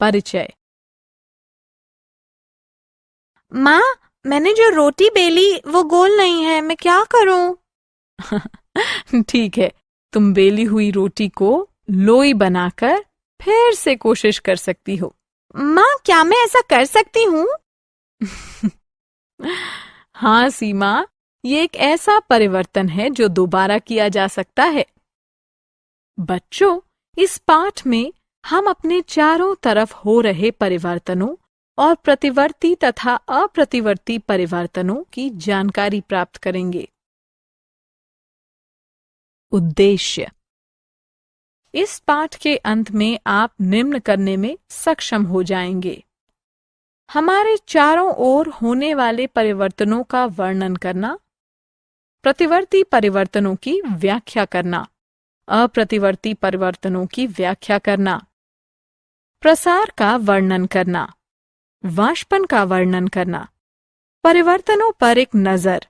परिचय। माँ, मैंने जो रोटी बेली वो गोल नहीं है, मैं क्या करूं? ठीक है, तुम बेली हुई रोटी को लोई बनाकर फिर से कोशिश कर सकती हो। माँ, क्या मैं ऐसा कर सकती हूँ? हाँ सीमा, ये एक ऐसा परिवर्तन है जो दोबारा किया जा सकता है। बच्चों, इस पाठ में हम अपने चारों तरफ हो रहे परिवर्तनों और प्रतिवर्ती तथा अप्रतिवर्ती परिवर्तनों की जानकारी प्राप्त करेंगे। उद्देश्य। इस पाठ के अंत में आप निम्न करने में सक्षम हो जाएंगे: हमारे चारों ओर होने वाले परिवर्तनों का वर्णन करना, प्रतिवर्ती परिवर्तनों की व्याख्या करना, अप्रतिवर्ती परिवर्तनों की व्याख्या करना, प्रसार का वर्णन करना, वाष्पन का वर्णन करना, परिवर्तनों पर एक नजर।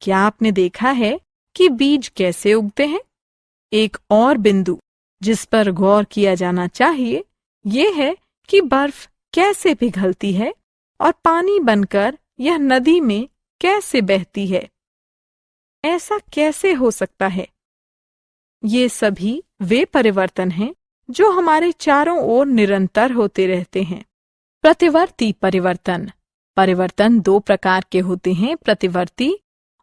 क्या आपने देखा है कि बीज कैसे उगते हैं? एक और बिंदु जिस पर गौर किया जाना चाहिए ये है कि बर्फ कैसे पिघलती है और पानी बनकर यह नदी में कैसे बहती है। ऐसा कैसे हो सकता है? ये सभी वे परिवर्तन हैं जो हमारे चारों ओर निरंतर होते रहते हैं। प्रतिवर्ती परिवर्तन। परिवर्तन दो प्रकार के होते हैं: प्रतिवर्ती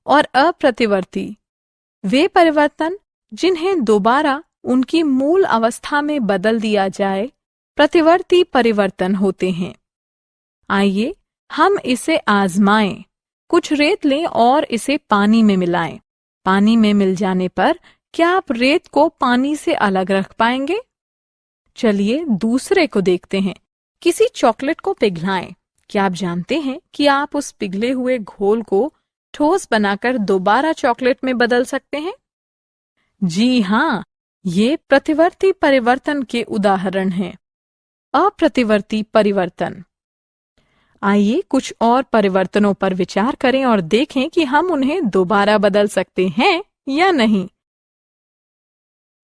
और अप्रतिवर्ती। वे परिवर्तन जिन्हें दोबारा उनकी मूल अवस्था में बदल दिया जाए प्रतिवर्ती परिवर्तन होते हैं। आइए हम इसे आजमाएं। कुछ रेत लें और इसे पानी में मिलाएं। पानी में मिल जाने पर क्या आप रेत को पानी से अलग रख पाएंगे? चलिए दूसरे को देखते हैं। किसी चॉकलेट को पिघलाएं। क्या आप जानते हैं कि आप उस पिघले हुए घोल को ठोस बनाकर दोबारा चॉकलेट में बदल सकते हैं? जी हाँ, ये प्रतिवर्ती परिवर्तन के उदाहरण हैं। अप्रतिवर्ती परिवर्तन। आइए कुछ और परिवर्तनों पर विचार करें और देखें कि हम उन्हें दोबारा बदल सकते हैं या नहीं।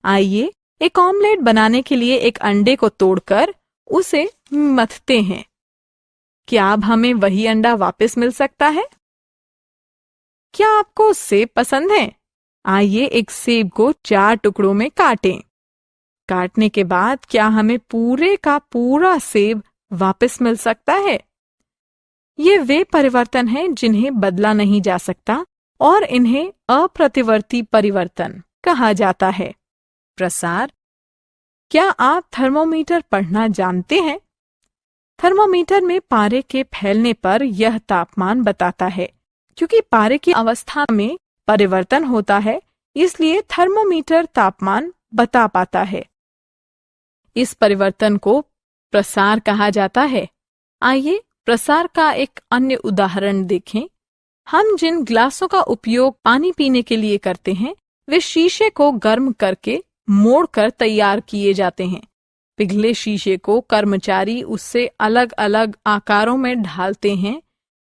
आइए एक ऑमलेट बनाने के लिए एक अंडे को तोड़कर उसे मथते हैं। क्या अब हमें वही अंडा वापस मिल सकता है? क्या आपको सेब पसंद है? आइए एक सेब को 4 टुकड़ों में काटें। काटने के बाद क्या हमें पूरे का पूरा सेब वापस मिल सकता है? ये वे परिवर्तन हैं जिन्हें बदला नहीं जा सकता और इन्हें अप्रतिवर्ती परिवर्तन कहा जाता है। प्रसार। क्या आप थर्मोमीटर पढ़ना जानते हैं? थर्मोमीटर में पारे के फैलने पर यह तापमान बताता है। क्योंकि पारे की अवस्था में परिवर्तन होता है, इसलिए थर्मोमीटर तापमान बता पाता है। इस परिवर्तन को प्रसार कहा जाता है। आइए प्रसार का एक अन्य उदाहरण देखें। हम जिन ग्लासों का उपयोग पानी पीने के लिए करते हैं वे शीशे को गर्म करके मोड़कर तैयार किए जाते हैं। पिघले शीशे को कर्मचारी उससे अलग अलग आकारों में ढालते हैं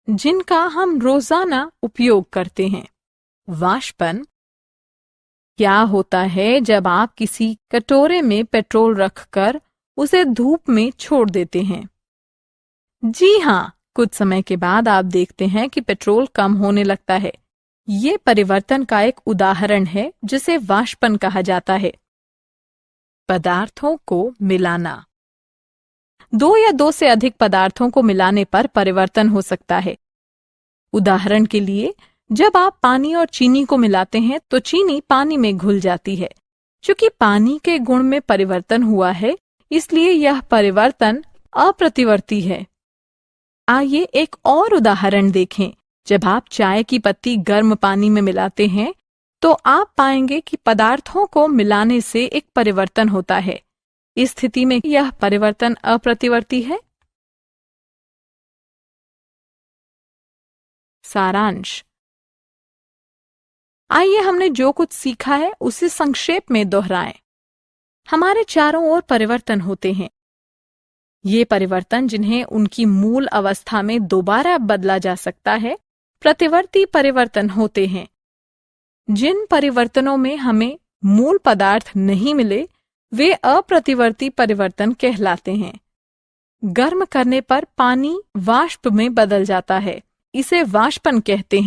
जिनका हम रोजाना उपयोग करते हैं। वाष्पन। क्या होता है जब आप किसी कटोरे में पेट्रोल रखकर उसे धूप में छोड़ देते हैं? जी हाँ, कुछ समय के बाद आप देखते हैं कि पेट्रोल कम होने लगता है। ये परिवर्तन का एक उदाहरण है जिसे वाष्पन कहा जाता है। पदार्थों को मिलाना। 2 या 2 से अधिक पदार्थों को मिलाने पर परिवर्तन हो सकता है। उदाहरण के लिए, जब आप पानी और चीनी को मिलाते हैं तो चीनी पानी में घुल जाती है। चूंकि पानी के गुण में परिवर्तन हुआ है, इसलिए यह परिवर्तन अप्रतिवर्ती है। आइए एक और उदाहरण देखें। जब आप चाय की पत्ती गर्म पानी में मिलाते हैं तो आप पाएंगे कि पदार्थों को मिलाने से एक परिवर्तन होता है। इस स्थिति में यह परिवर्तन अप्रतिवर्ती है। सारांश। आइए हमने जो कुछ सीखा है उसे संक्षेप में दोहराएं। हमारे चारों ओर परिवर्तन होते हैं। ये परिवर्तन जिन्हें उनकी मूल अवस्था में दोबारा बदला जा सकता है प्रतिवर्ती परिवर्तन होते हैं। जिन परिवर्तनों में हमें मूल पदार्थ नहीं मिले वे अप्रतिवर्ती परिवर्तन कहलाते हैं। गर्म करने पर पानी वाष्प में बदल जाता है। इसे वाष्पन कहते हैं।